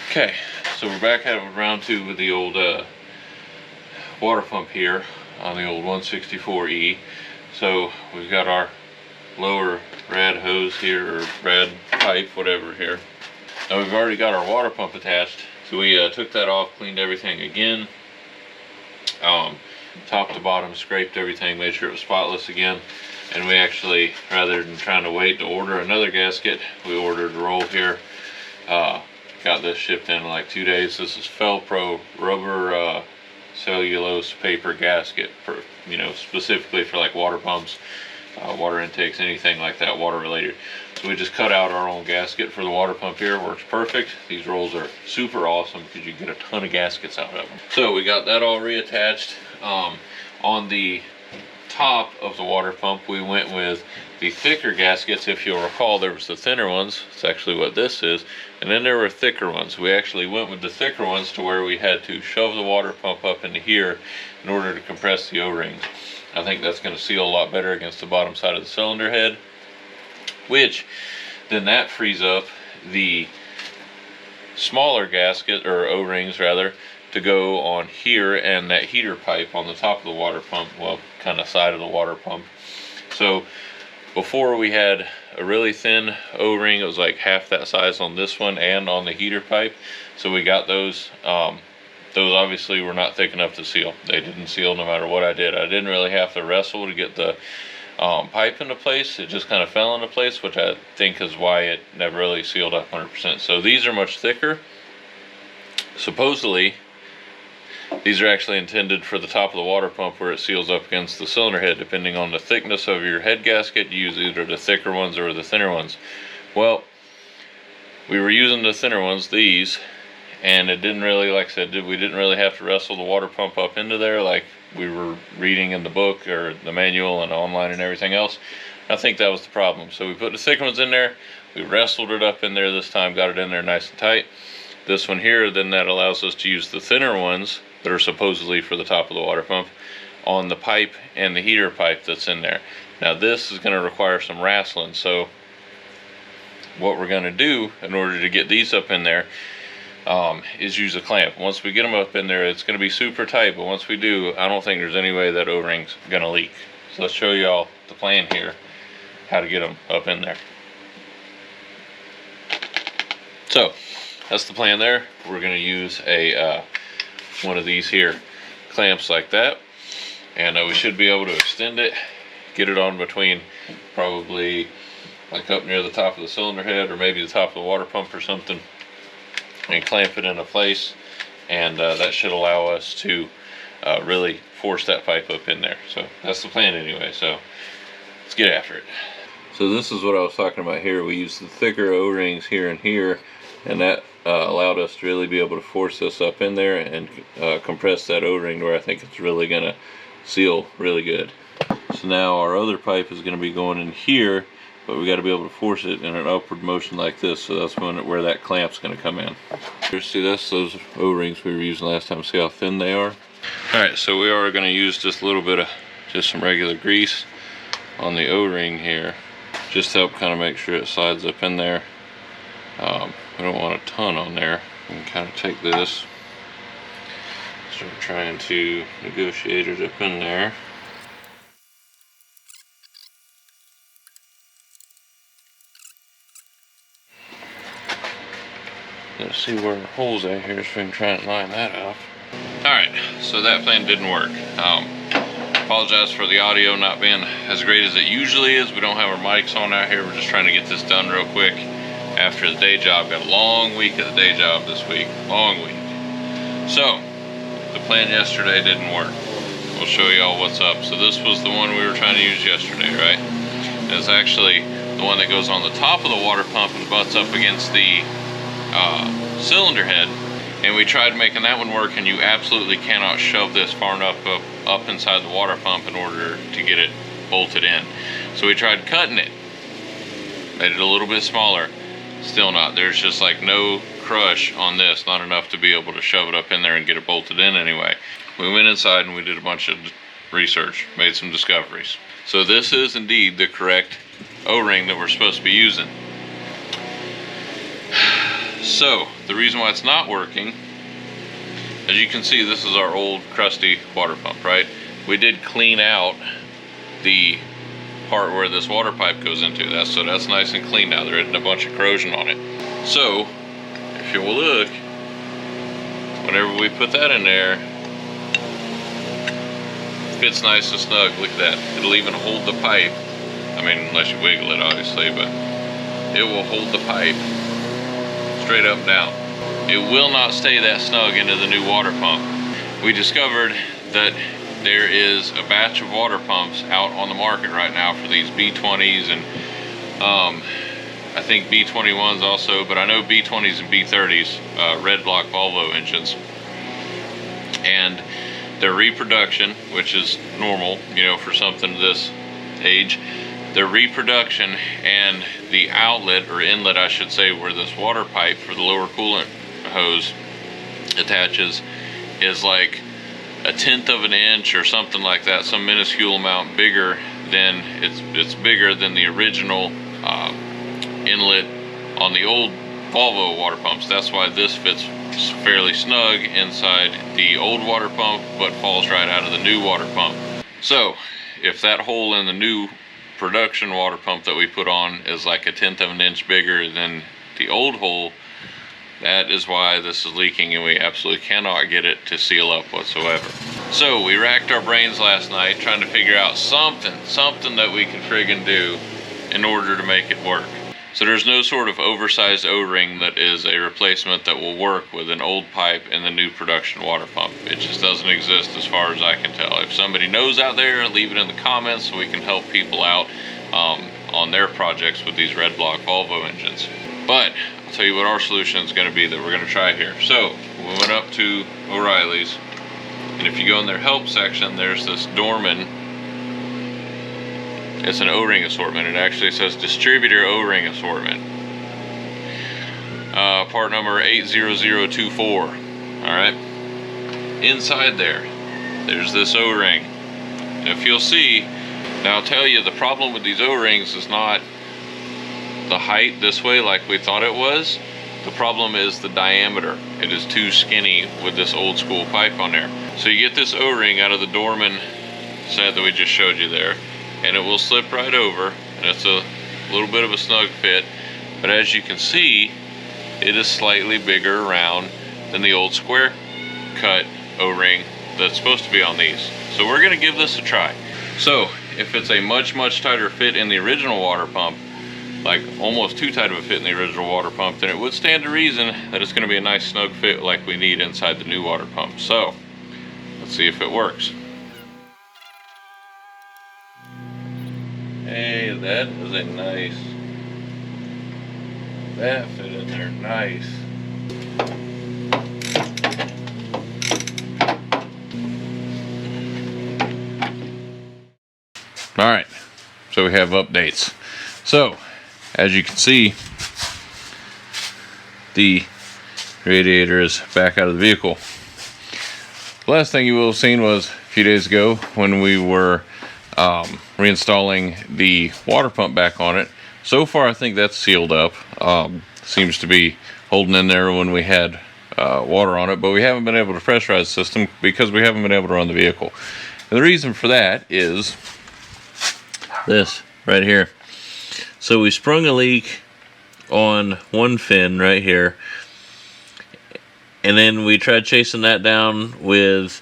Okay, so we're back at round 2 with the old water pump here on the old 164E. So we've got our lower rad hose here, or rad pipe, whatever here. Now we've already got our water pump attached, so we took that off, cleaned everything again, top to bottom, scraped everything, made sure it was spotless again. And we actually, rather than trying to wait to order another gasket, we ordered a roll here. Got this shipped in like 2 days. This is Felpro rubber cellulose paper gasket for, specifically for like water pumps, water intakes, anything like that water related. So we just cut out our own gasket for the water pump here. Works perfect. These rolls are super awesome because you get a ton of gaskets out of them. So we got that all reattached. On the top of the water pump, we went with the thicker gaskets. If you'll recall, there was the thinner ones. It's actually what this is. And then there were thicker ones. We actually went with the thicker ones to where we had to shove the water pump up into here in order to compress the O-rings. I think that's going to seal a lot better against the bottom side of the cylinder head, which then that frees up the smaller gasket, or O-rings rather, to go on here and that heater pipe on the top of the water pump, well, kind of side of the water pump. So before we had a really thin O-ring. It was like half that size on this one and on the heater pipe. So we got those. Those obviously were not thick enough to seal. They didn't seal no matter what I did. I didn't really have to wrestle to get the pipe into place. It just kind of fell into place, which I think is why it never really sealed up 100%. So these are much thicker. Supposedly, these are actually intended for the top of the water pump where it seals up against the cylinder head. Depending on the thickness of your head gasket, you use either the thicker ones or the thinner ones. Well, we were using the thinner ones, these, and it didn't really, like I said, we didn't really have to wrestle the water pump up into there like we were reading in the book or the manual and online and everything else. I think that was the problem. So we put the thick ones in there, we wrestled it up in there this time, got it in there nice and tight. This one here, then that allows us to use the thinner ones that are supposedly for the top of the water pump on the pipe and the heater pipe that's in there. Now this is going to require some wrestling, so what we're going to do in order to get these up in there is use a clamp. Once we get them up in there, it's going to be super tight, but once we do, I don't think there's any way that O-ring's going to leak. So let's show y'all the plan here, how to get them up in there. So that's the plan there. We're going to use a one of these here clamps like that, and we should be able to extend it, get it on between probably like up near the top of the cylinder head or maybe the top of the water pump or something, and clamp it into place, and that should allow us to really force that pipe up in there. So that's the plan anyway, so let's get after it. So this is what I was talking about here. We used the thicker O-rings here and here, and that allowed us to really be able to force this up in there and compress that O-ring where I think it's really going to seal really good. So now our other pipe is going to be going in here, but we got to be able to force it in an upward motion like this, so that's where that clamp's going to come in. Here, see this? Those O-rings we were using last time. See how thin they are? Alright, so we are going to use just a little bit of just some regular grease on the O-ring here, just to help kind of make sure it slides up in there. We don't want a ton on there. We can kind of take this, start trying to negotiate it up in there. Let's see where the hole's at here so we can try and line that up. Alright, so that plan didn't work. Apologize for the audio not being as great as it usually is. We don't have our mics on out here. We're just trying to get this done real quick after the day job. Got a long week at the day job this week. Long week. So, the plan yesterday didn't work. We'll show y'all what's up. So this was the one we were trying to use yesterday, right? And it's actually the one that goes on the top of the water pump and butts up against the cylinder head. And we tried making that one work, and you absolutely cannot shove this far enough up inside the water pump in order to get it bolted in. So we tried cutting it, made it a little bit smaller. Still not. There's just like no crush on this, not enough to be able to shove it up in there and get it bolted in anyway. We went inside and we did a bunch of research, made some discoveries. So this is indeed the correct O-ring that we're supposed to be using. So the reason why it's not working, as you can see, this is our old crusty water pump, right? We did clean out the part where this water pipe goes into. So that's nice and clean now. There isn't a bunch of corrosion on it. So if you will look, whenever we put that in there, it fits nice and snug. Look at that. It'll even hold the pipe. I mean, unless you wiggle it, obviously, but it will hold the pipe straight up and down. It will not stay that snug into the new water pump. We discovered that there is a batch of water pumps out on the market right now for these B20s and I think B21s also, but I know B20s and B30s, red block Volvo engines. And their reproduction, which is normal, you know, for something this age, their reproduction and the outlet, or inlet I should say, where this water pipe for the lower coolant hose attaches, is like 1/10 of an inch or something like that, some minuscule amount bigger than, it's bigger than the original inlet on the old Volvo water pumps. That's why this fits fairly snug inside the old water pump but falls right out of the new water pump. So if that hole in the new production water pump that we put on is like 1/10 of an inch bigger than the old hole, that is why this is leaking, and we absolutely cannot get it to seal up whatsoever. So we racked our brains last night trying to figure out something that we can friggin' do in order to make it work. So there's no sort of oversized O-ring that is a replacement that will work with an old pipe in the new production water pump. It just doesn't exist as far as I can tell. If somebody knows out there, leave it in the comments so we can help people out on their projects with these red block Volvo engines. But I'll tell you what our solution is going to be that we're going to try here. So we went up to O'Reilly's, and if you go in their help section, there's this Dorman. It's an O-ring assortment. It actually says distributor O-ring assortment. Part number 80024. Alright. Inside there's this O-ring. And if you'll see, now I'll tell you, the problem with these O-rings is not the height this way like we thought it was. The problem is the diameter. It is too skinny with this old school pipe on there. So you get this O-ring out of the Dorman set that we just showed you there, and it will slip right over, and it's a little bit of a snug fit, but as you can see, it is slightly bigger around than the old square cut O-ring that's supposed to be on these. So we're going to give this a try. So if it's a much tighter fit in the original water pump, like almost too tight of a fit in the original water pump, then it would stand to reason that it's going to be a nice snug fit like we need inside the new water pump. So let's see if it works. Hey, that is a nice, that fit in there nice. Alright, so we have updates. So, as you can see, the radiator is back out of the vehicle. The last thing you will have seen was a few days ago when we were reinstalling the water pump back on it. So far I think that's sealed up. Seems to be holding in there when we had water on it, but we haven't been able to pressurize the system because we haven't been able to run the vehicle. And the reason for that is this right here. So we sprung a leak on one fin right here, and then we tried chasing that down with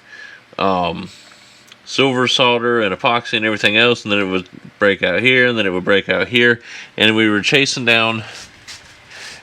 silver solder and epoxy and everything else, and then it would break out here, and then it would break out here, and we were chasing down,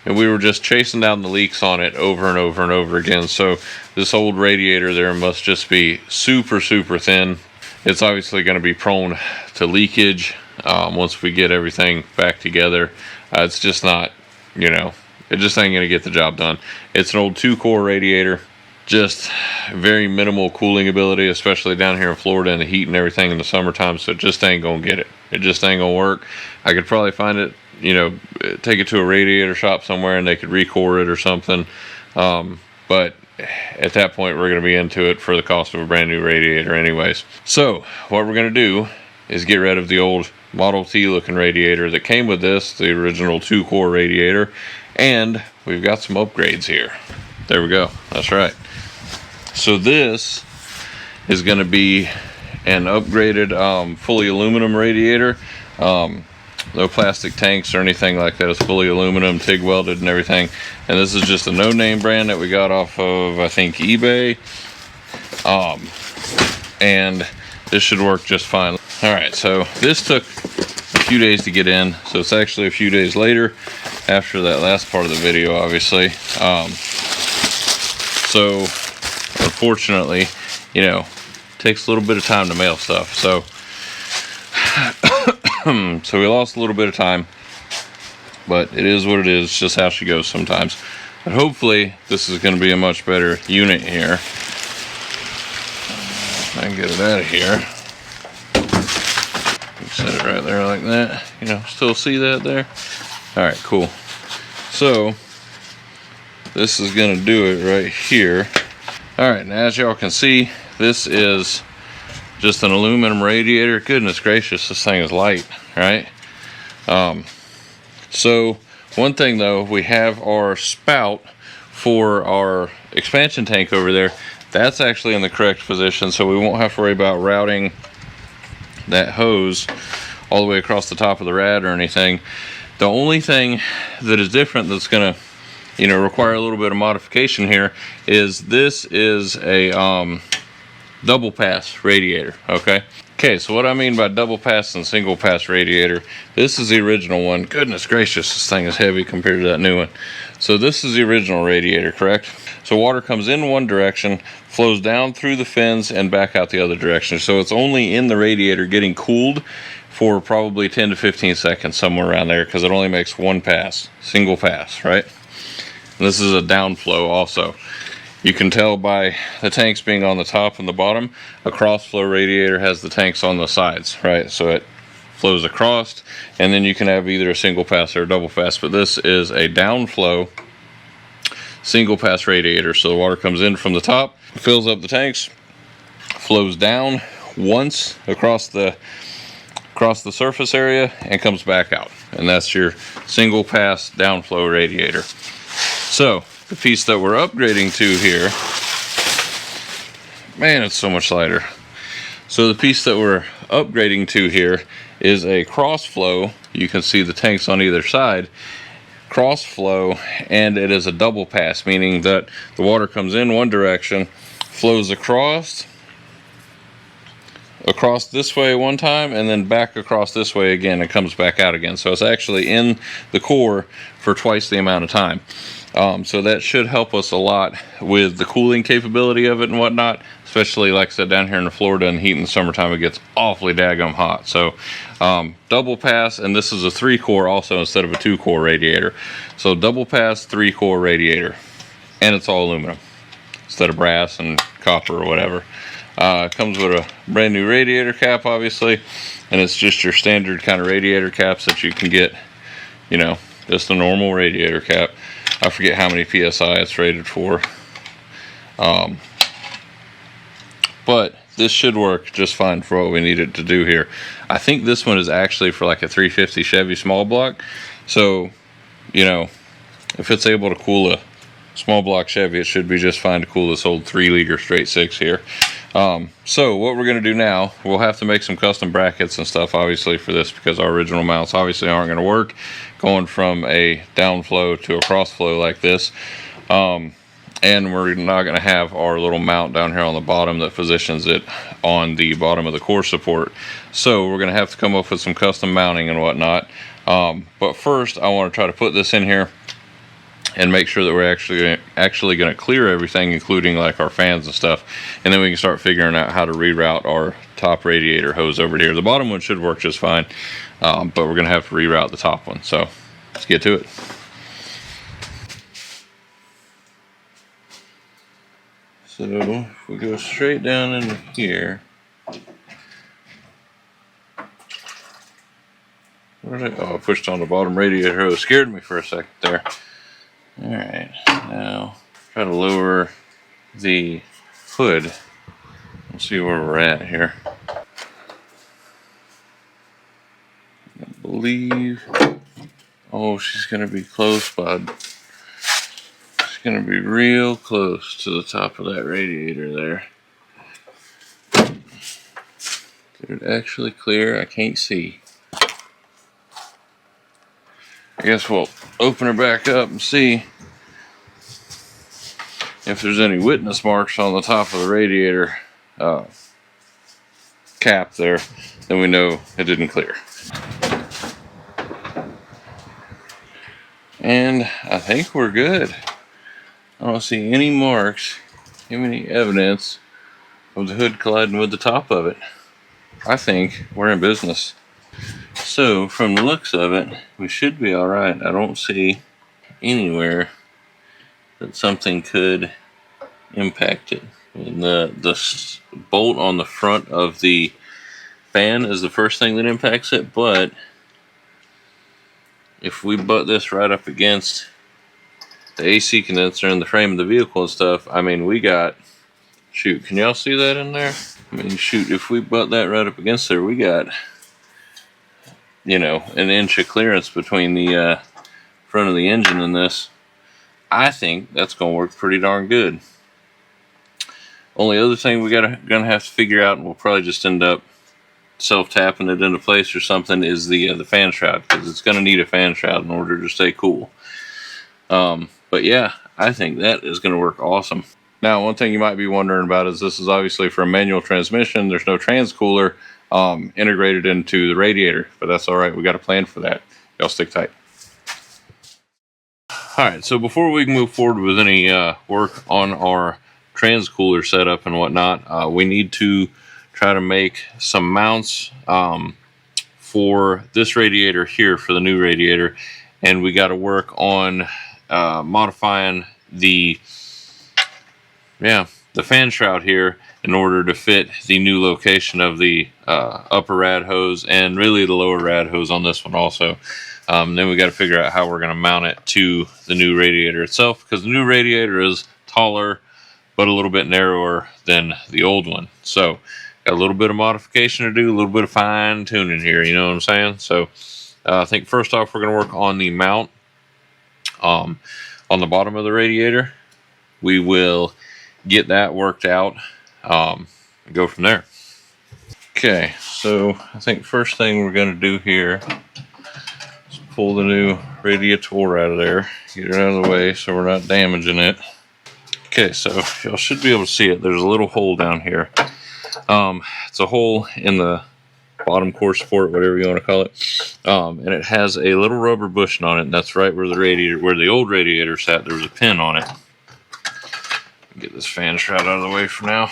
and we were just chasing down the leaks on it over and over and over again. So this old radiator there must just be super thin. It's obviously going to be prone to leakage once we get everything back together. It's just not, you know, it just ain't going to get the job done. It's an old 2-core radiator. Just very minimal cooling ability, especially down here in Florida and the heat and everything in the summertime, so it just ain't gonna get it. It just ain't gonna work. I could probably find it, you know, take it to a radiator shop somewhere and they could recore it or something, but at that point we're gonna be into it for the cost of a brand new radiator anyways. So what we're gonna do is get rid of the old Model T looking radiator that came with this, the original 2-core radiator, And we've got some upgrades here. There we go. That's right. So this is going to be an upgraded fully aluminum radiator. No plastic tanks or anything like that. It's fully aluminum, TIG welded and everything. And this is just a no-name brand that we got off of, I think, eBay. And this should work just fine. Alright, so this took a few days to get in. So it's actually a few days later after that last part of the video, obviously. So unfortunately, you know, takes a little bit of time to mail stuff. So so we lost a little bit of time, but it is what it is. It's just how she goes sometimes. But hopefully this is going to be a much better unit here. I can get it out of here. Set it right there like that. You know, still see that there? Alright, cool. So this is going to do it right here. Alright, now as y'all can see, this is just an aluminum radiator. Goodness gracious, this thing is light, right? So one thing though, we have our spout for our expansion tank over there. That's actually in the correct position, so we won't have to worry about routing that hose all the way across the top of the rad or anything. The only thing that is different that's gonna, you know, require a little bit of modification here is this is a double pass radiator. Okay, so what I mean by double pass and single pass radiator, this is the original one. Goodness gracious, this thing is heavy compared to that new one. So this is the original radiator, correct? So water comes in one direction, flows down through the fins and back out the other direction. So it's only in the radiator getting cooled for probably 10 to 15 seconds, somewhere around there, because it only makes one pass, single pass, right? And this is a downflow also. You can tell by the tanks being on the top and the bottom. A cross flow radiator has the tanks on the sides, right? So it flows across, and then you can have either a single pass or a double pass, but this is a downflow single pass radiator. So the water comes in from the top, fills up the tanks, flows down once across the surface area and comes back out. And that's your single pass downflow radiator. So the piece that we're upgrading to here, man, it's so much lighter. So the piece that we're upgrading to here is a cross flow. You can see the tanks on either side, cross flow, and it is a double pass, meaning that the water comes in one direction, flows across this way one time, and then back across this way again, and comes back out again. So it's actually in the core for twice the amount of time. So that should help us a lot with the cooling capability of it and whatnot, especially like I said, down here in Florida in the heat in the summertime, it gets awfully daggum hot. So double pass, and this is a 3-core also instead of a 2-core radiator. So double pass 3-core radiator, and it's all aluminum instead of brass and copper or whatever. Comes with a brand new radiator cap, obviously, and it's just your standard kind of radiator caps that you can get, you know, just a normal radiator cap. I forget how many PSI it's rated for, but this should work just fine for what we need it to do here. I think this one is actually for like a 350 Chevy small block, so you know, if it's able to cool a small block Chevy, it should be just fine to cool this old 3-liter straight 6 here. So what we're going to do now, we'll have to make some custom brackets and stuff obviously for this, because our original mounts obviously aren't going to work going from a downflow to a cross flow like this. And we're not going to have our little mount down here on the bottom that positions it on the bottom of the core support. So we're going to have to come up with some custom mounting and whatnot. But first I want to try to put this in here and make sure that we're actually going to clear everything, including like our fans and stuff, and then we can start figuring out how to reroute our top radiator hose over here. The bottom one should work just fine, but we're going to have to reroute the top one. So let's get to it. So if we go straight down in here, I pushed on the bottom radiator hose. Scared me for a second there. Alright, now try to lower the hood. We'll see where we're at here. I believe Oh, she's gonna be close, bud. She's gonna be real close to the top of that radiator there. Did it actually clear? I can't see. I guess we'll open her back up and see if there's any witness marks on the top of the radiator cap there. Then we know it didn't clear. And I think we're good. I don't see any marks, any evidence of the hood colliding with the top of it. I think we're in business. So from the looks of it, we should be all right. I don't see anywhere that something could impact it. And the bolt on the front of the fan is the first thing that impacts it, but if we butt this right up against the AC condenser and the frame of the vehicle and stuff, I mean, we got, shoot, can y'all see that in there? I mean, shoot, if we butt that right up against there, we got, you know, an inch of clearance between the front of the engine and this. I think that's going to work pretty darn good. Only other thing we gonna have to figure out, and we'll probably just end up self-tapping it into place or something, is the fan shroud, because it's going to need a fan shroud in order to stay cool. But yeah, I think that is going to work awesome. Now, one thing you might be wondering about is this is obviously for a manual transmission. There's no transcooler integrated into the radiator, but that's all right. We got a plan for that. Y'all stick tight. All right, so before we can move forward with any work on our transcooler setup and whatnot, we need to try to make some mounts for this radiator here, for the new radiator, and we got to work on modifying the fan shroud here in order to fit the new location of the upper rad hose and really the lower rad hose on this one also. Then we got to figure out how we're going to mount it to the new radiator itself, because the new radiator is taller but a little bit narrower than the old one. So got a little bit of modification to do, a little bit of fine tuning here, you know what I'm saying? So I think first off we're going to work on the mount on the bottom of the radiator. We will get that worked out and go from there. Okay, so I think first thing we're going to do here is pull the new radiator out of there, get it out of the way so we're not damaging it. Okay, so y'all should be able to see it. There's a little hole down here. It's a hole in the bottom core support, whatever you want to call it, and it has a little rubber bushing on it, and that's right where the radiator, where the old radiator sat. There was a pin on it. Get this fan shroud out of the way for now.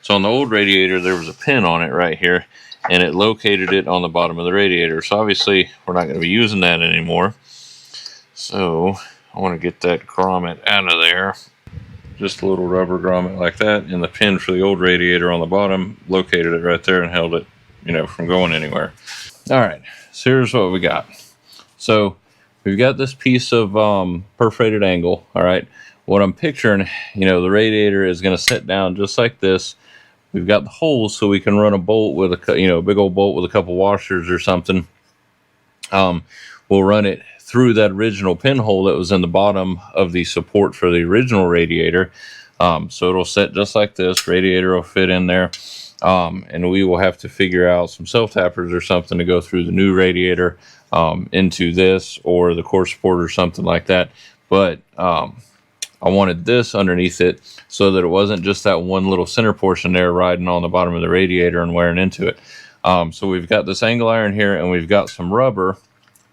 So on the old radiator there was a pin on it right here, and it located it on the bottom of the radiator. So obviously we're not going to be using that anymore, so I want to get that grommet out of there. Just a little rubber grommet like that, and the pin for the old radiator on the bottom located it right there and held it, you know, from going anywhere. All right, so here's what we got. So we've got this piece of perforated angle. All right, what I'm picturing, you know, the radiator is going to sit down just like this. We've got the holes so we can run a bolt with a, you know, a big old bolt with a couple washers or something. We'll run it through that original pinhole that was in the bottom of the support for the original radiator. So it'll sit just like this. Radiator will fit in there. And we will have to figure out some self-tappers or something to go through the new radiator into this or the core support or something like that. But I wanted this underneath it so that it wasn't just that one little center portion there riding on the bottom of the radiator and wearing into it. So we've got this angle iron here, and we've got some rubber.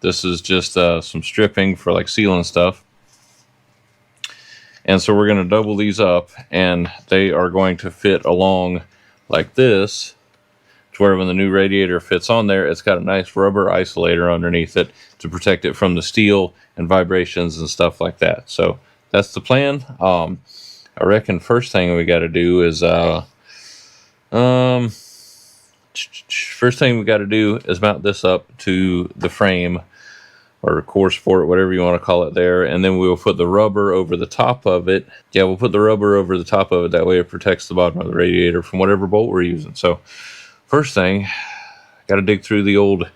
This is just some stripping for like sealing stuff. And so we're going to double these up, and they are going to fit along like this, to where when the new radiator fits on there, it's got a nice rubber isolator underneath it to protect it from the steel and vibrations and stuff like that. So that's the plan. I reckon first thing we got to do is mount this up to the frame or core support, whatever you want to call it there, and then we'll put the rubber over the top of it. Yeah, we'll put the rubber over the top of it. That way it protects the bottom of the radiator from whatever bolt we're using. So first thing, got to dig through the old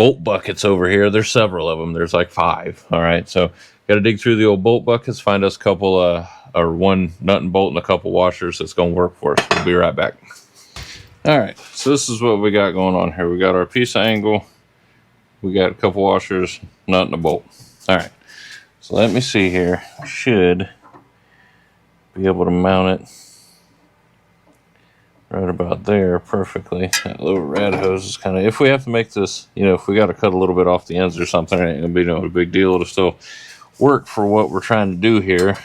bolt buckets over here. There's several of them. There's like 5. All right, so got to dig through the old bolt buckets, find us a couple, or one nut and bolt and a couple washers that's going to work for us. We'll be right back. All right, so this is what we got going on here. We got our piece of angle. We got a couple washers, nut and a bolt. All right, so let me see here. I should be able to mount it right about there perfectly. That little rad hose is kind of, if we have to make this, you know, if we got to cut a little bit off the ends or something, it ain't gonna be no big deal. It'll still work for what we're trying to do here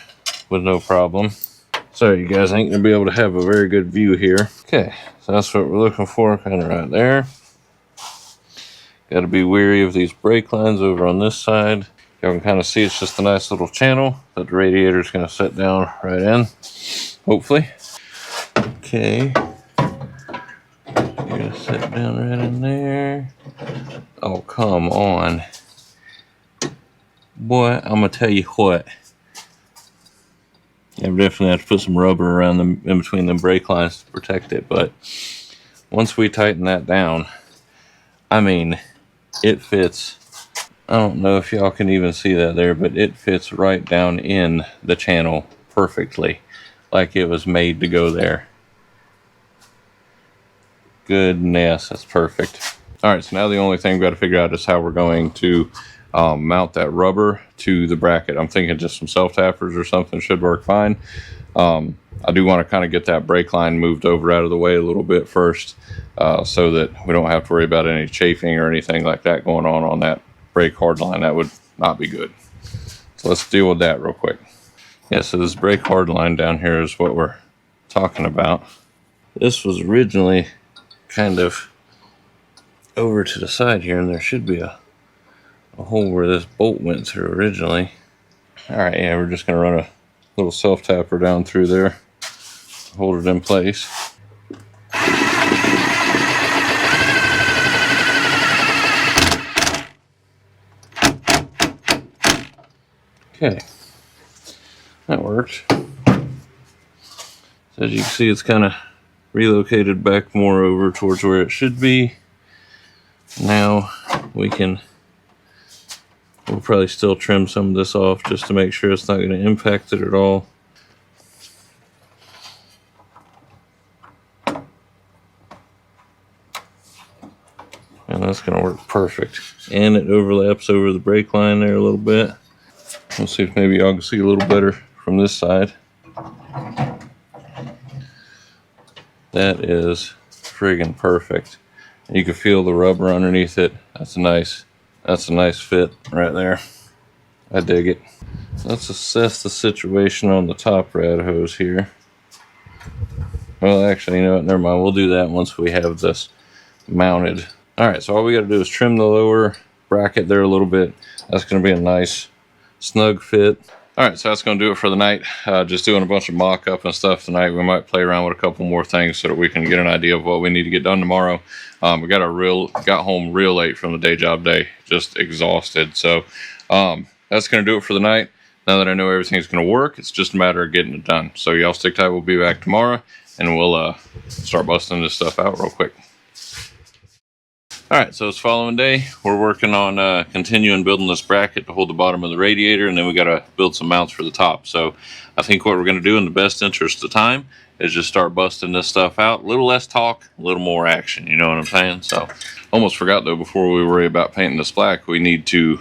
with no problem. Sorry, you guys ain't gonna be able to have a very good view here. Okay, so that's what we're looking for, kind of right there. Got to be wary of these brake lines over on this side. Y'all can kind of see it's just a nice little channel that the radiator is going to set down right in, hopefully. Okay. You're going to set down right in there. Oh, come on. Boy, I'm going to tell you what. Yeah, we definitely have to put some rubber around them, in between them brake lines to protect it. But once we tighten that down, I mean, it fits. I don't know if y'all can even see that there, but it fits right down in the channel perfectly, like it was made to go there. Goodness, that's perfect. All right, so now the only thing we've got to figure out is how we're going to mount that rubber to the bracket. I'm thinking just some self-tappers or something should work fine. I do want to kind of get that brake line moved over out of the way a little bit first, so that we don't have to worry about any chafing or anything like that going on that brake hard line. That would not be good. So let's deal with that real quick. Yeah, so this brake hard line down here is what we're talking about. This was originally kind of over to the side here, and there should be a hole where this bolt went through originally. All right, yeah, we're just gonna run a little self-tapper down through there, hold it in place. Okay, that worked. So as you can see, it's kind of relocated back more over towards where it should be. Now we'll probably still trim some of this off just to make sure it's not going to impact it at all. And that's going to work perfect. And it overlaps over the brake line there a little bit. Let's see if maybe y'all can see a little better from this side. That is friggin' perfect. You can feel the rubber underneath it. That's a nice fit right there. I dig it. Let's assess the situation on the top rad hose here. Well, actually, you know what? Never mind. We'll do that once we have this mounted. All right, so all we got to do is trim the lower bracket there a little bit. That's going to be a nice snug fit. All right, so that's going to do it for the night. Just doing a bunch of mock-up and stuff tonight. We might play around with a couple more things so that we can get an idea of what we need to get done tomorrow. We got home real late from the day job day, just exhausted. So that's going to do it for the night. Now that I know everything's going to work, it's just a matter of getting it done. So y'all stick tight. We'll be back tomorrow, and we'll start busting this stuff out real quick. All right, so it's following day. We're working on continuing building this bracket to hold the bottom of the radiator, and then we got to build some mounts for the top. So I think what we're going to do in the best interest of time is just start busting this stuff out. A little less talk, a little more action, you know what I'm saying? So almost forgot though, before we worry about painting this black, we need to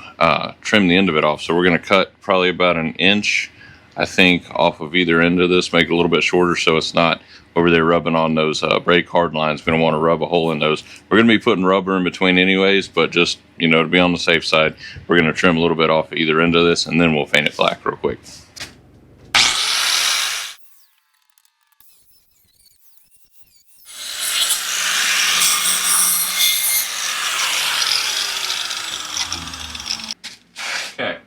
trim the end of it off. So we're going to cut probably about 1 inch, I think, off of either end of this, make it a little bit shorter so it's not over there rubbing on those brake hard lines. We don't want to rub a hole in those. We're going to be putting rubber in between anyways, but just, you know, to be on the safe side, we're going to trim a little bit off either end of this, and then we'll paint it black real quick. Okay,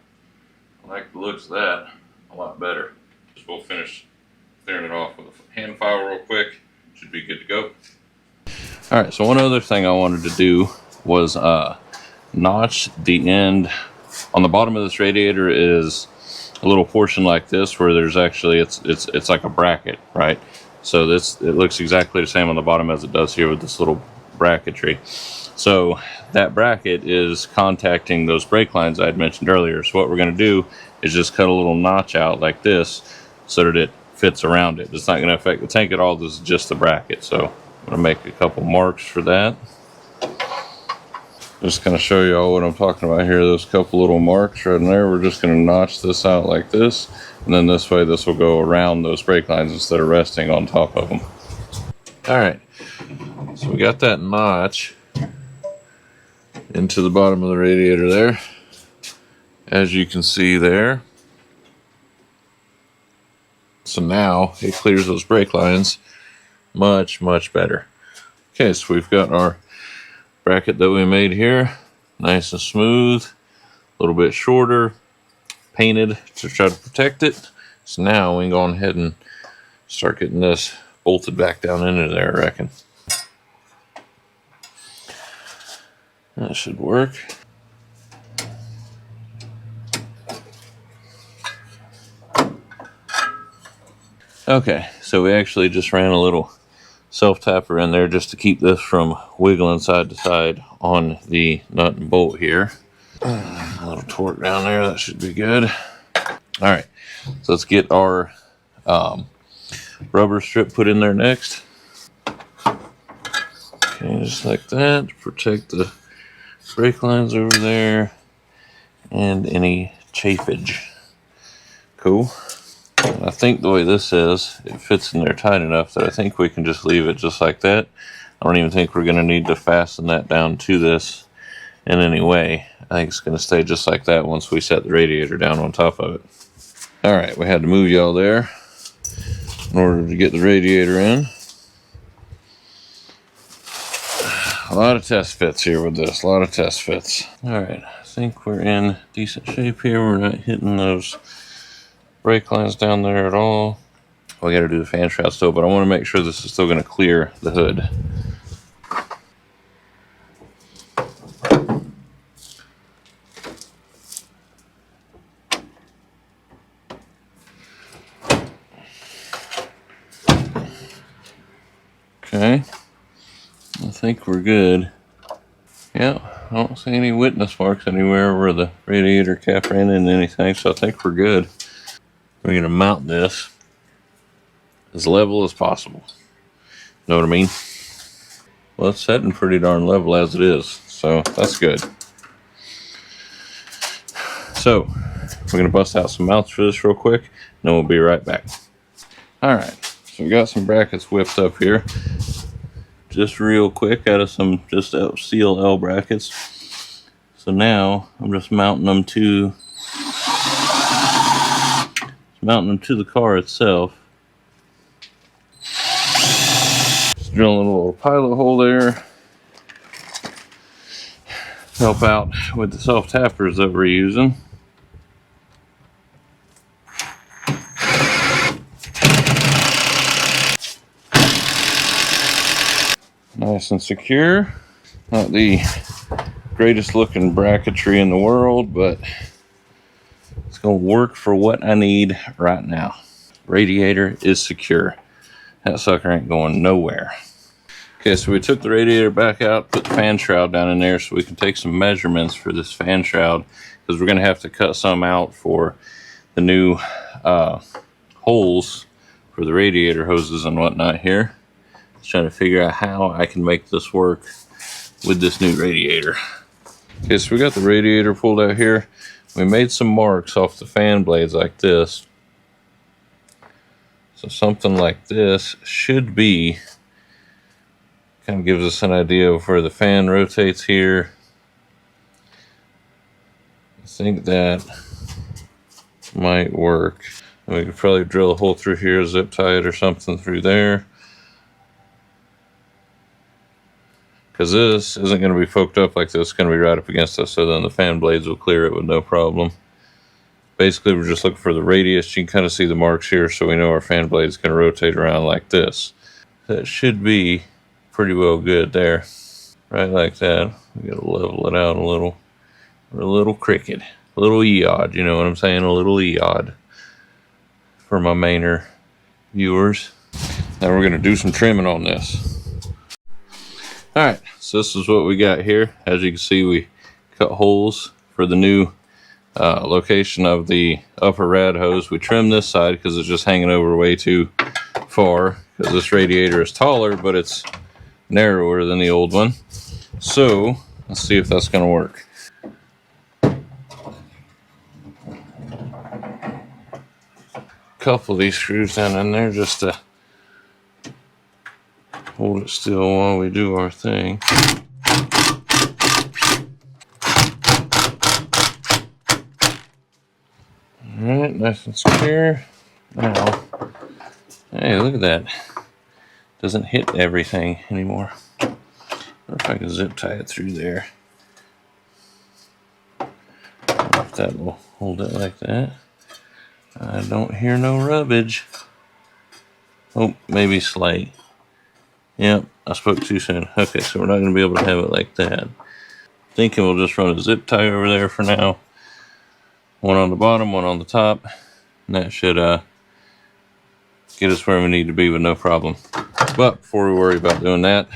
I like the looks of that a lot better. Just we'll finish clearing it off with a hand file real quick. Should be good to go. All right, so one other thing I wanted to do was notch the end on the bottom of this radiator. Is a little portion like this where there's actually it's like a bracket, right? So it looks exactly the same on the bottom as it does here with this little bracketry. So that bracket is contacting those brake lines I had mentioned earlier. So what we're going to do is just cut a little notch out like this so that it fits around it. It's not going to affect the tank at all. This is just the bracket. So I'm going to make a couple marks for that. Just going to show you all what I'm talking about here. Those couple little marks right in there. We're just going to notch this out like this. And then this way this will go around those brake lines instead of resting on top of them. Alright, so we got that notch into the bottom of the radiator there, as you can see there. So now it clears those brake lines much better. Okay, so we've got our bracket that we made here, nice and smooth, a little bit shorter, painted to try to protect it. So now we can go ahead and start getting this bolted back down into there, I reckon. That should work. Okay, so we actually just ran a little self-tapper in there just to keep this from wiggling side to side on the nut and bolt here. A little torque down there, that should be good. Alright, so let's get our rubber strip put in there next. Okay, just like that, protect the brake lines over there and any chafage. Cool. And I think the way this is, it fits in there tight enough that I think we can just leave it just like that. I don't even think we're going to need to fasten that down to this in any way. I think it's going to stay just like that once we set the radiator down on top of it. Alright, we had to move y'all there in order to get the radiator in. A lot of test fits here with this, a lot of test fits. Alright, I think we're in decent shape here. We're not hitting those brake lines down there at all. We got to do the fan shroud still, but I want to make sure this is still going to clear the hood. Okay, I think we're good. Yeah, I don't see any witness marks anywhere where the radiator cap ran into anything, so I think we're good. We're going to mount this as level as possible. Know what I mean? Well, it's setting pretty darn level as it is, so that's good. So, we're going to bust out some mounts for this real quick, and then we'll be right back. Alright, so we got some brackets whipped up here. Just real quick out of some just steel L brackets. So now I'm just mounting them to the car itself. Just drilling a little pilot hole there. Help out with the self tappers that we're using. Nice and secure. Not the greatest looking bracketry in the world, but it's going to work for what I need right now. Radiator is secure. That sucker ain't going nowhere. Okay, so we took the radiator back out, put the fan shroud down in there so we can take some measurements for this fan shroud, because we're going to have to cut some out for the new holes for the radiator hoses and whatnot here. Just trying to figure out how I can make this work with this new radiator. Okay, so we got the radiator pulled out here. We made some marks off the fan blades like this. So something like this should be, kind of gives us an idea of where the fan rotates here. I think that might work. We could probably drill a hole through here, zip tie it or something through there. Because this isn't going to be focused up like this, it's going to be right up against us, so then the fan blades will clear it with no problem. Basically, we're just looking for the radius. You can kind of see the marks here, so we know our fan blade is going to rotate around like this. That should be pretty well good there. Right like that. We got to level it out a little. We're a little crooked. A little E-odd, you know what I'm saying? A little E-odd for my mainer viewers. Now we're going to do some trimming on this. Alright, so this is what we got here. As you can see, we cut holes for the new location of the upper rad hose. We trimmed this side because it's just hanging over way too far, because this radiator is taller, but it's narrower than the old one. So let's see if that's going to work. Couple of these screws down in there just to hold it still while we do our thing. Alright, nice and secure. Now, hey, look at that. Doesn't hit everything anymore. I wonder if I can zip tie it through there. If that will hold it like that. I don't hear no rubbage. Oh, maybe slight. Yep, I spoke too soon. Okay, so we're not going to be able to have it like that. Thinking we'll just run a zip tie over there for now. One on the bottom, one on the top. And that should get us where we need to be with no problem. But before we worry about doing that,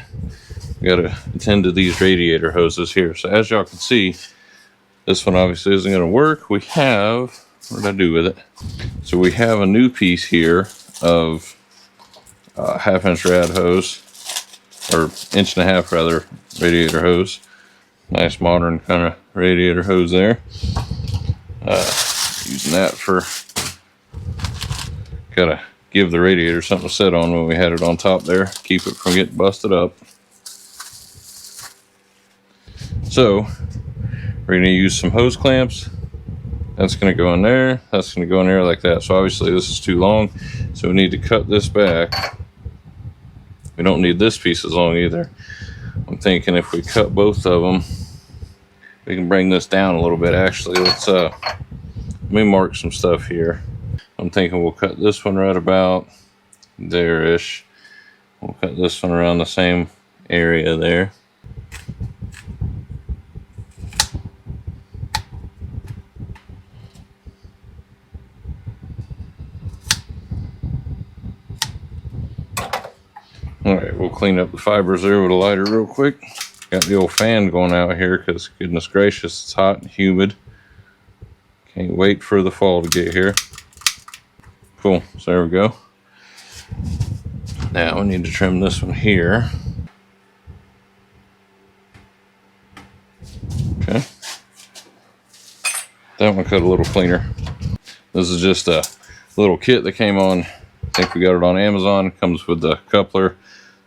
we got to attend to these radiator hoses here. So as y'all can see, this one obviously isn't going to work. We have, what did I do with it? So we have a new piece here of 1/2-inch rad hose, or 1.5-inch rather, radiator hose. Nice modern kind of radiator hose there. Using that for, gotta give the radiator something to sit on when we had it on top there, keep it from getting busted up. So we're going to use some hose clamps. That's going to go in there, that's going to go in there like that. So obviously this is too long, so we need to cut this back. We don't need this piece as long either. I'm thinking if we cut both of them, we can bring this down a little bit. Actually, let's let me mark some stuff here. I'm thinking we'll cut this one right about there-ish. We'll cut this one around the same area there. Alright, we'll clean up the fibers there with a lighter real quick. Got the old fan going out here because, goodness gracious, it's hot and humid. Can't wait for the fall to get here. Cool, so there we go. Now we need to trim this one here. Okay. That one cut a little cleaner. This is just a little kit that came on. I think we got it on Amazon. It comes with the coupler,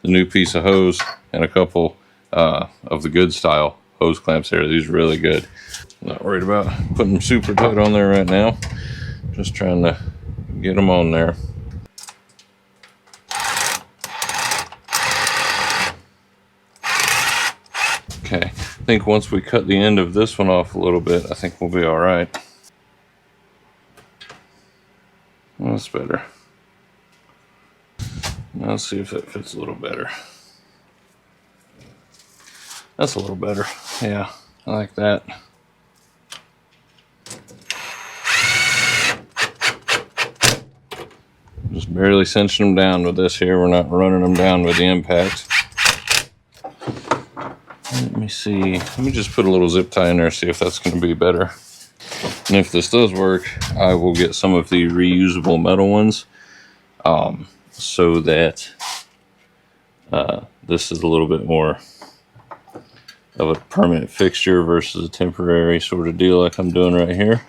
the new piece of hose, and a couple of the good style hose clamps here. These are really good. Not worried about putting them super tight on there right now. Just trying to get them on there. Okay, I think once we cut the end of this one off a little bit, I think we'll be all right. That's better. Now let's see if that fits a little better. That's a little better. Yeah, I like that. Just barely cinching them down with this here. We're not running them down with the impact. Let me see. Let me just put a little zip tie in there, see if that's going to be better. And if this does work, I will get some of the reusable metal ones, so that this is a little bit more of a permanent fixture versus a temporary sort of deal like I'm doing right here.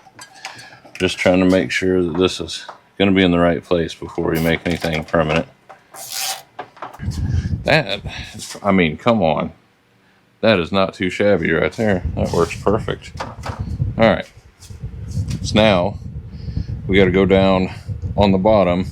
Just trying to make sure that this is going to be in the right place before we make anything permanent. That is, I mean, come on. That is not too shabby right there. That works perfect. All right. So now we got to go down on the bottom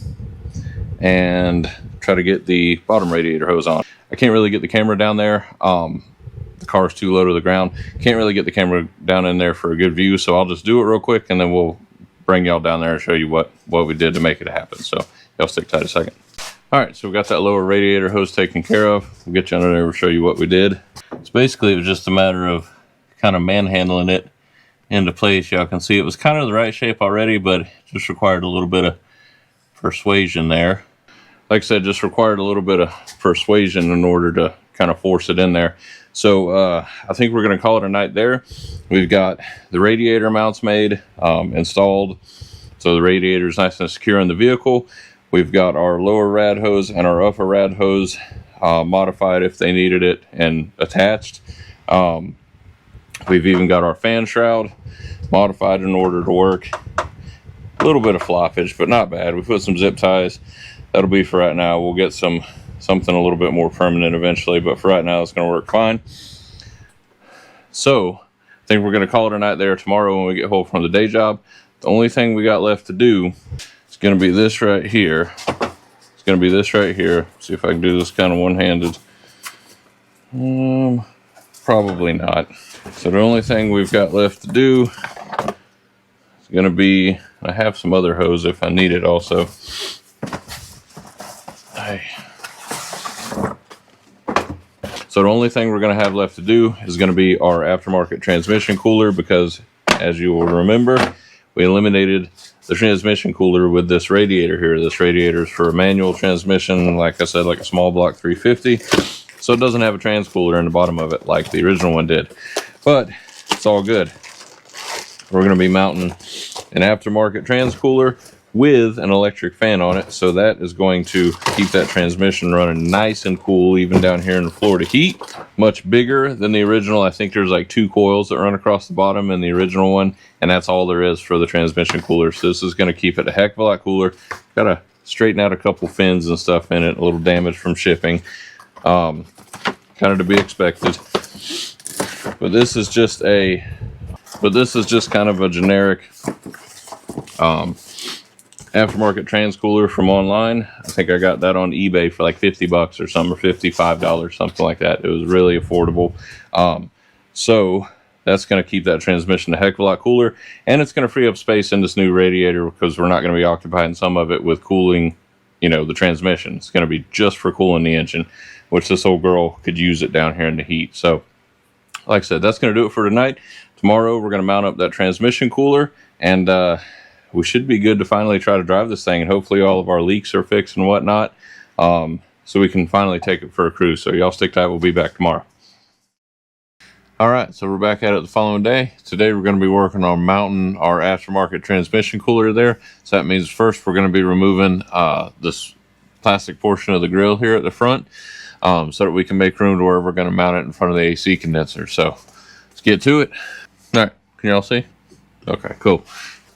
and try to get the bottom radiator hose on. I can't really get the camera down there. The car's too low to the ground. Can't really get the camera down in there for a good view, so I'll just do it real quick and then we'll bring y'all down there and show you what we did to make it happen. So y'all stick tight a second. All right, so we got that lower radiator hose taken care of. We'll get you under there and show you what we did. So basically it was just a matter of kind of manhandling it into place. Y'all can see it was kind of the right shape already, but it just required a little bit of persuasion there. Like I said, just required a little bit of persuasion in order to kind of force it in there. So I think we're going to call it a night there. We've got the radiator mounts made, installed, so the radiator is nice and secure in the vehicle. We've got our lower rad hose and our upper rad hose modified if they needed it and attached. We've even got our fan shroud modified in order to work. A little bit of floppage, but not bad. We put some zip ties. That'll be for right now. We'll get something a little bit more permanent eventually, but for right now it's going to work fine. So I think we're going to call it a night there. Tomorrow when we get home from the day job, the only thing we got left to do is going to be this right here. It's going to be this right here. See if I can do this kind of one-handed. Probably not. So the only thing we've got left to do is going to be, I have some other hose if I need it also. So the only thing we're going to have left to do is going to be our aftermarket transmission cooler, because as you will remember, we eliminated the transmission cooler with this radiator here. This radiator is for a manual transmission, like I said, like a small block 350. So it doesn't have a trans cooler in the bottom of it like the original one did. But it's all good. We're going to be mounting an aftermarket trans cooler with an electric fan on it, so that is going to keep that transmission running nice and cool even down here in the Florida heat. Much bigger than the original. I think there's like 2 coils that run across the bottom in the original one, and that's all there is for the transmission cooler. So this is going to keep it a heck of a lot cooler. Gotta straighten out a couple fins and stuff in it, a little damage from shipping, kind of to be expected. But this is just kind of a generic aftermarket trans cooler from online. I think I got that on eBay for like 50 bucks or something, or $55, something like that. It was really affordable. So that's going to keep that transmission a heck of a lot cooler, and it's going to free up space in this new radiator because we're not going to be occupying some of it with cooling, you know, the transmission. It's going to be just for cooling the engine, which this old girl could use it down here in the heat. So like I said, that's going to do it for tonight. Tomorrow we're going to mount up that transmission cooler, and we should be good to finally try to drive this thing, and hopefully all of our leaks are fixed and whatnot, so we can finally take it for a cruise. So y'all stick tight. We'll be back tomorrow. All right, so we're back at it the following day. Today we're going to be working on mounting our aftermarket transmission cooler there. So that means first we're going to be removing this plastic portion of the grill here at the front, so that we can make room to where we're going to mount it in front of the AC condenser. So let's get to it. All right, can y'all see? Okay, cool.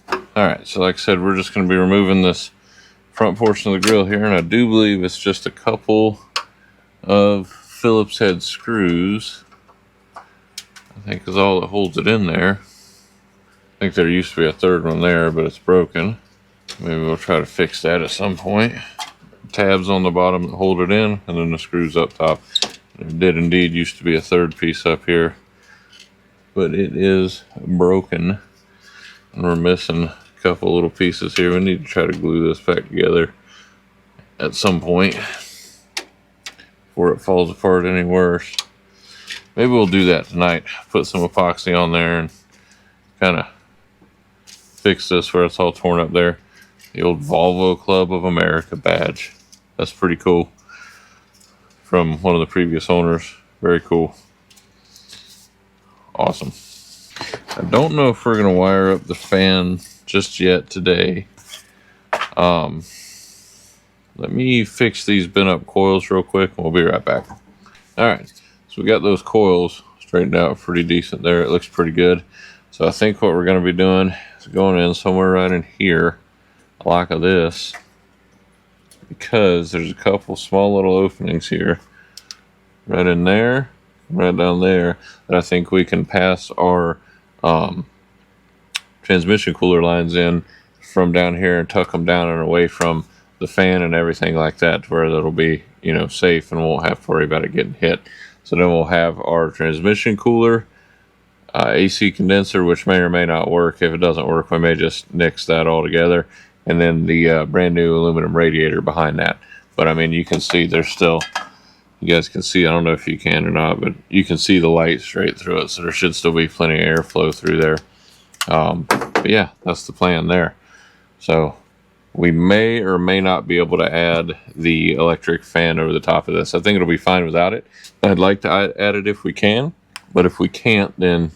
All right, so like I said, we're just going to be removing this front portion of the grill here, and I do believe it's just a couple of Phillips head screws, I think, is all that holds it in there. I think there used to be a third one there, but it's broken. Maybe we'll try to fix that at some point. Tabs on the bottom that hold it in, and then the screws up top. There did indeed used to be a third piece up here, but it is broken, and we're missing a couple little pieces here. We need to try to glue this back together at some point before it falls apart any worse. Maybe we'll do that tonight. Put some epoxy on there and kind of fix this where it's all torn up there. The old Volvo Club of America badge. That's pretty cool. From one of the previous owners. Very cool. Awesome. I don't know if we're going to wire up the fan just yet today. Let me fix these bent up coils real quick and we'll be right back. Alright, so we got those coils straightened out pretty decent there. It looks pretty good. So I think what we're going to be doing is going in somewhere right in here, like this, because there's a couple small little openings here, right in there, right down there, that I think we can pass our transmission cooler lines in from down here and tuck them down and away from the fan and everything like that, to where that'll be, you know, safe and won't have to worry about it getting hit. So then we'll have our transmission cooler, AC condenser, which may or may not work. If it doesn't work, we may just nix that all together, and then the brand new aluminum radiator behind that. But I mean, you can see there's still, you guys can see, I don't know if you can or not, but you can see the light straight through it, so there should still be plenty of airflow through there. But yeah, that's the plan there. So we may or may not be able to add the electric fan over the top of this. I think it'll be fine without it. I'd like to add it if we can, but if we can't, then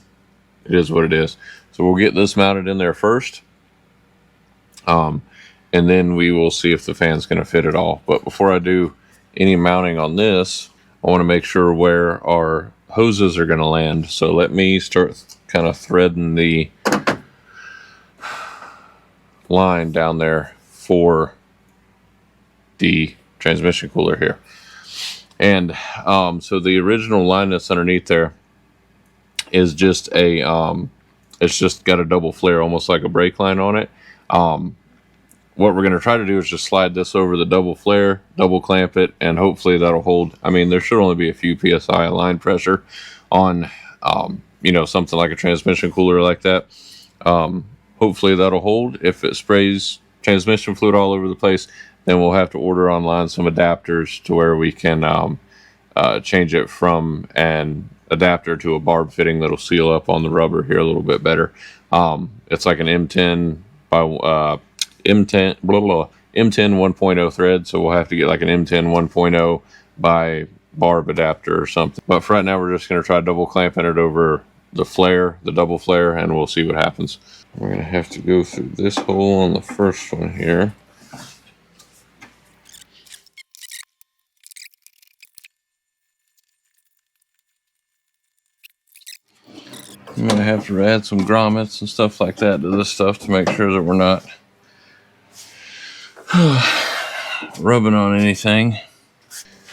it is what it is. So we'll get this mounted in there first, and then we will see if the fan's going to fit at all. But before I do any mounting on this, I want to make sure where our hoses are going to land. So let me start kind of threading the line down there for the transmission cooler here. And so the original line that's underneath there is just a it's just got a double flare, almost like a brake line on it. What we're going to try to do is just slide this over the double flare, double clamp it, and hopefully that'll hold. I mean, there should only be a few psi of line pressure on you know, something like a transmission cooler like that. Hopefully that'll hold. If it sprays transmission fluid all over the place, then we'll have to order online some adapters to where we can change it from an adapter to a barb fitting that'll seal up on the rubber here a little bit better. It's like an M10 by M10 1.0 thread, so we'll have to get like an M10 1.0 by barb adapter or something. But for right now, we're just going to try double clamping it over the flare, the double flare, and we'll see what happens. We're going to have to go through this hole on the first one here. I'm going to have to add some grommets and stuff like that to this stuff to make sure that we're not rubbing on anything.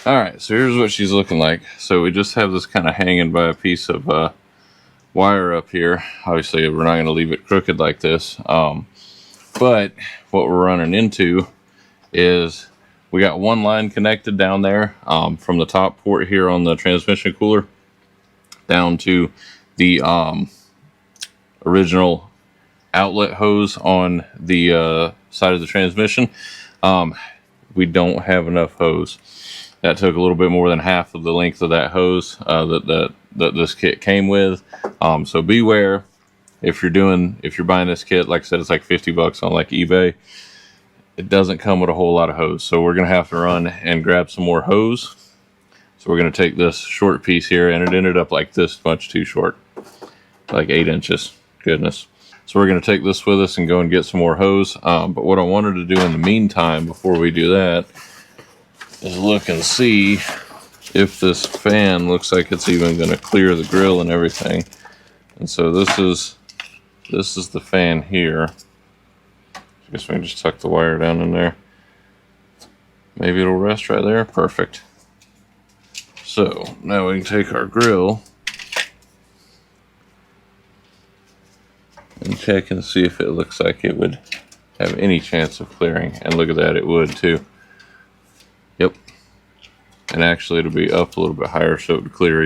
Alright, so here's what she's looking like. So we just have this kind of hanging by a piece of wire up here. Obviously we're not going to leave it crooked like this, but what we're running into is we got one line connected down there from the top port here on the transmission cooler down to the original outlet hose on the side of the transmission. We don't have enough hose. That took a little bit more than half of the length of that hose that this kit came with. So beware if you're buying this kit. Like I said, it's like 50 bucks on like eBay. It doesn't come with a whole lot of hose, so we're gonna have to run and grab some more hose. So we're gonna take this short piece here, and it ended up like this much too short, like 8 inches. Goodness. So we're gonna take this with us and go and get some more hose. But what I wanted to do in the meantime before we do that is look and see if this fan looks like it's even going to clear the grill and everything. And so this is the fan here. I guess we can just tuck the wire down in there. Maybe it'll rest right there. Perfect. So now we can take our grill and check and see if it looks like it would have any chance of clearing. And look at that, it would too. Yep. And actually it'll be up a little bit higher, so it would clear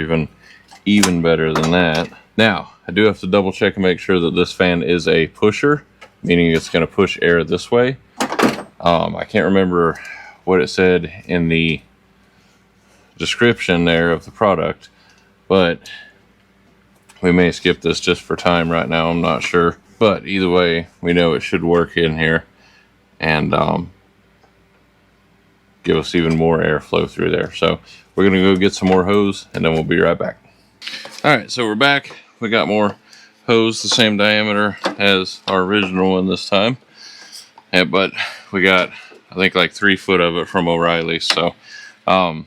even better than that. Now, I do have to double check and make sure that this fan is a pusher, meaning it's going to push air this way. I can't remember what it said in the description there of the product, but we may skip this just for time right now. I'm not sure. But either way, we know it should work in here and give us even more airflow through there. So we're gonna go get some more hose and then we'll be right back. All right, so we're back. We got more hose the same diameter as our original one this time. Yeah, but we got, I think, like 3 foot of it from O'Reilly's. So, all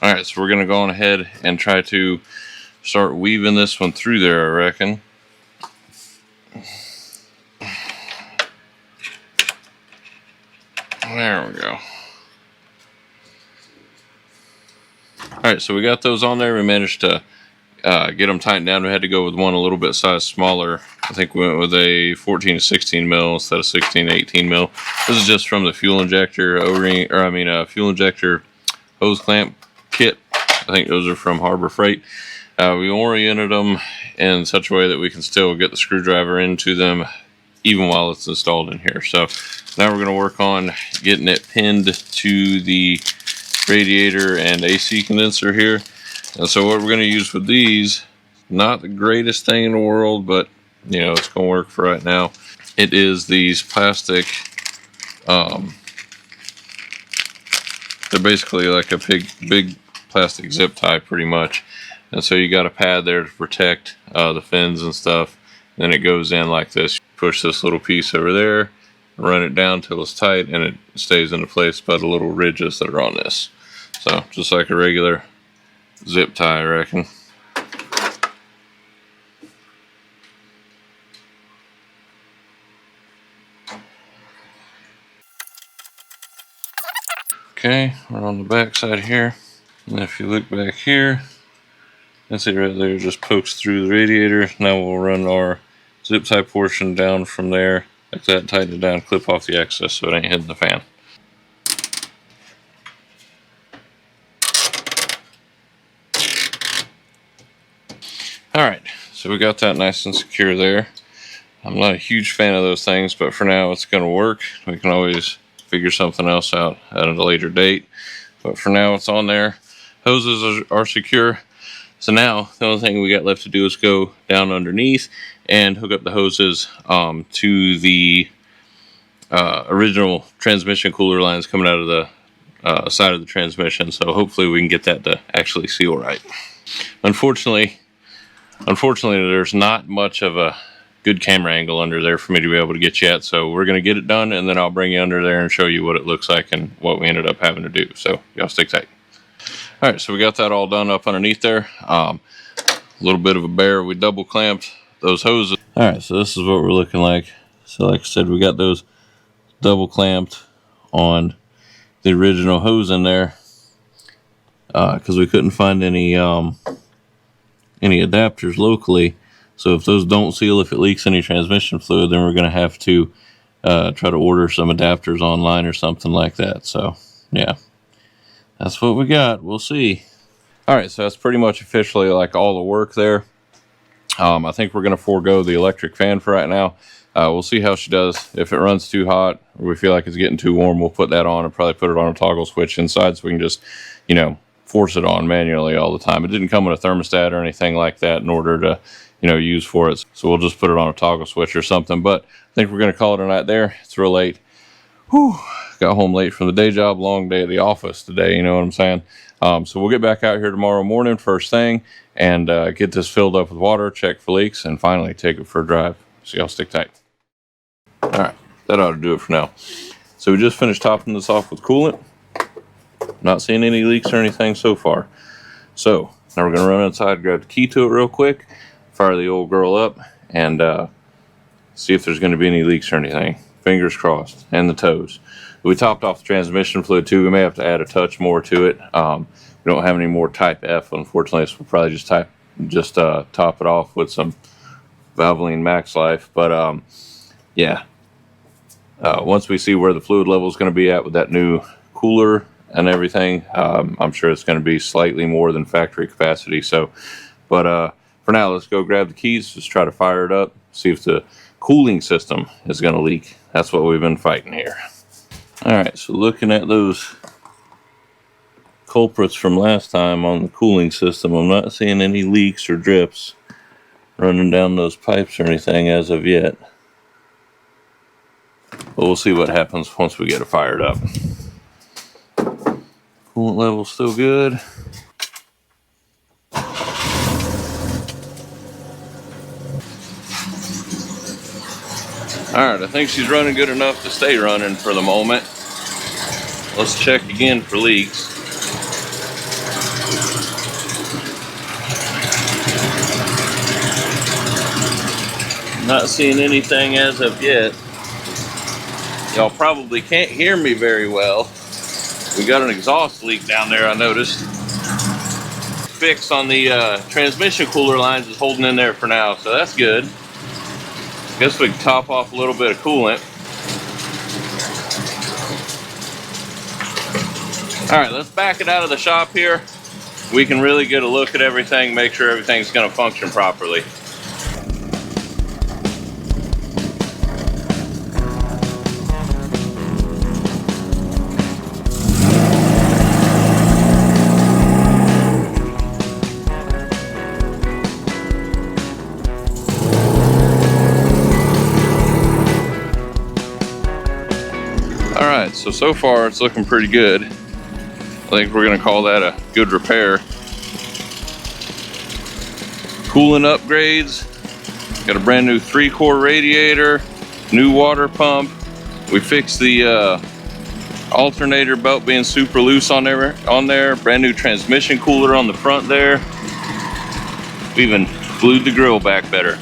right, so we're gonna go on ahead and try to start weaving this one through there, I reckon. There we go. Alright, so we got those on there. We managed to get them tightened down. We had to go with one a little bit size smaller. I think we went with a 14 to 16 mil instead of 16 to 18 mil. This is just from the fuel injector O-ring, or I mean fuel injector hose clamp kit. I think those are from Harbor Freight. We oriented them in such a way that we can still get the screwdriver into them even while it's installed in here. So now we're going to work on getting it pinned to the radiator and AC condenser here. And so what we're going to use with these, not the greatest thing in the world, but you know, it's going to work for right now. It is these plastic They're basically like a big plastic zip tie pretty much. And so you got a pad there to protect the fins and stuff. Then it goes in like this. Push this little piece over there, run it down till it's tight, and it stays into place by the little ridges that are on this. So just like a regular zip tie, I reckon. Okay, we're on the back side here. And if you look back here, that's it right there, just pokes through the radiator. Now we'll run our zip tie portion down from there, like that, tighten it down, clip off the excess so it ain't hitting the fan. Alright, so we got that nice and secure there. I'm not a huge fan of those things, but for now it's going to work. We can always figure something else out at a later date. But for now it's on there. Hoses are secure. So now the only thing we got left to do is go down underneath and hook up the hoses to the original transmission cooler lines coming out of the side of the transmission. So hopefully we can get that to actually seal right. Unfortunately, there's not much of a good camera angle under there for me to be able to get you at. So we're going to get it done, and then I'll bring you under there and show you what it looks like and what we ended up having to do. So y'all stick tight. All right, so we got that all done up underneath there. A little bit of a bear. We double clamped those hoses. All right, so this is what we're looking like. So like I said, we got those double clamped on the original hose in there because we couldn't find any adapters locally. So if those don't seal, if it leaks any transmission fluid, then we're going to have to try to order some adapters online or something like that. So yeah, that's what we got. We'll see. All right, so that's pretty much officially like all the work there. I think we're going to forego the electric fan for right now. We'll see how she does. If it runs too hot or we feel like it's getting too warm, we'll put that on and probably put it on a toggle switch inside so we can just, you know, force it on manually all the time. It didn't come with a thermostat or anything like that in order to, you know, use for it. So we'll just put it on a toggle switch or something. But I think we're going to call it a night there. It's real late. Whew. Got home late from the day job. Long day at the office today, you know what I'm saying? So we'll get back out here tomorrow morning first thing and get this filled up with water, check for leaks, and finally take it for a drive. So y'all stick tight. All right, that ought to do it for now. So we just finished topping this off with coolant. Not seeing any leaks or anything so far. So now we're going to run outside, grab the key to it real quick, fire the old girl up, and see if there's going to be any leaks or anything. Fingers crossed. And the toes. We topped off the transmission fluid too. We may have to add a touch more to it. We don't have any more type F, unfortunately, so we'll probably just top it off with some Valvoline Max Life. But yeah, once we see where the fluid level is going to be at with that new cooler and everything, I'm sure it's going to be slightly more than factory capacity. So, but for now, let's go grab the keys, just try to fire it up, see if the cooling system is going to leak. That's what we've been fighting here. All right, so looking at those culprits from last time on the cooling system, I'm not seeing any leaks or drips running down those pipes or anything as of yet. But we'll see what happens once we get it fired up. Coolant level's still good. Alright, I think she's running good enough to stay running for the moment. Let's check again for leaks. Not seeing anything as of yet. Y'all probably can't hear me very well. We got an exhaust leak down there, I noticed. Fix on the transmission cooler lines is holding in there for now, so that's good. Guess we can top off a little bit of coolant. Alright, let's back it out of the shop here. We can really get a look at everything, make sure everything's going to function properly. right, so far it's looking pretty good. I think we're gonna call that a good repair. Coolant upgrades. Got a brand new 3-core radiator, new water pump. We fixed the alternator belt being super loose on there. Brand new transmission cooler on the front there. We even glued the grill back better.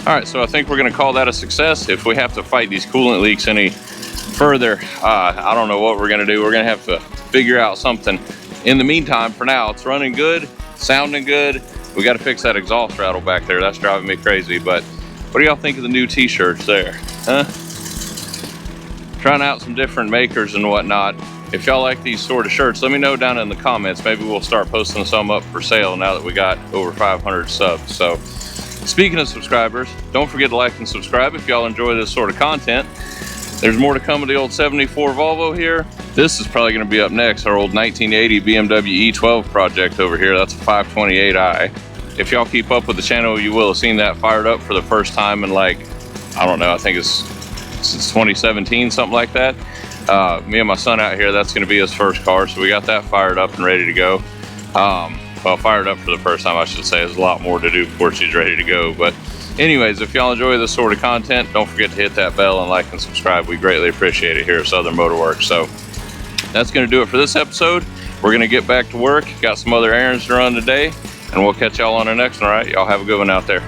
All right, so I think we're gonna call that a success. If we have to fight these coolant leaks any further, I don't know what we're gonna do. We're gonna have to figure out something. In the meantime, for now, it's running good, sounding good. We gotta fix that exhaust rattle back there. That's driving me crazy. But what do y'all think of the new t-shirts there, huh? Trying out some different makers and whatnot. If y'all like these sort of shirts, let me know down in the comments. Maybe we'll start posting some up for sale now that we got over 500 subs. So speaking of subscribers, don't forget to like and subscribe if y'all enjoy this sort of content. There's more to come with the old 74 Volvo here. This is probably gonna be up next, our old 1980 BMW E12 project over here. That's a 528i. If y'all keep up with the channel, you will have seen that fired up for the first time in, like, I don't know, I think it's since 2017, something like that. Me and my son out here, that's gonna be his first car, so we got that fired up and ready to go. Well, fired up for the first time, I should say. There's a lot more to do before she's ready to go. But anyways, if y'all enjoy this sort of content, don't forget to hit that bell and like and subscribe. We greatly appreciate it here at Southern Motorworks. So that's gonna do it for this episode. We're gonna get back to work. Got some other errands to run today, and we'll catch y'all on the next one. All right, y'all have a good one out there.